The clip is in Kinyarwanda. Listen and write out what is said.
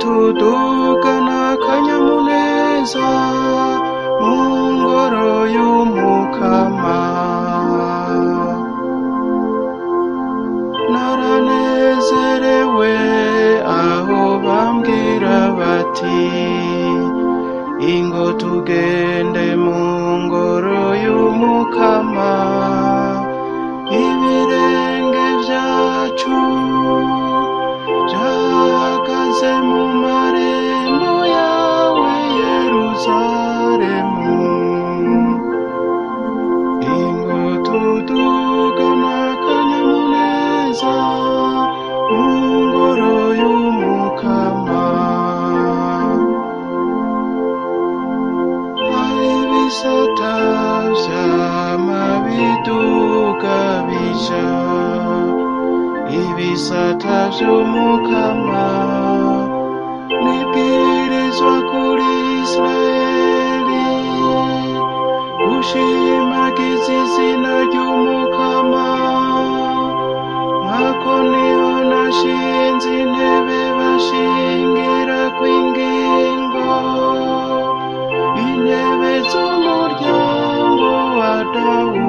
tudugana akanyamuneza mu ngoro y'umukama. Naranezerewe aho bambwira bati ingo tugende mu ngoro y'umukama. Ibirenge vyacu vyahagaze mu marembo yawe Yerusalemu. Ingo tudugana akanyamuneza mu ngoro y'umukama. Ibisata vy'amabiduga bija, ibisata vy'umukama nibwirizwa kuri Israeli gushimagiza izina ry'umukama. Nkako niho nashinze intebe bashingirako ingingo, intebe z'umuryango wa Dawudi.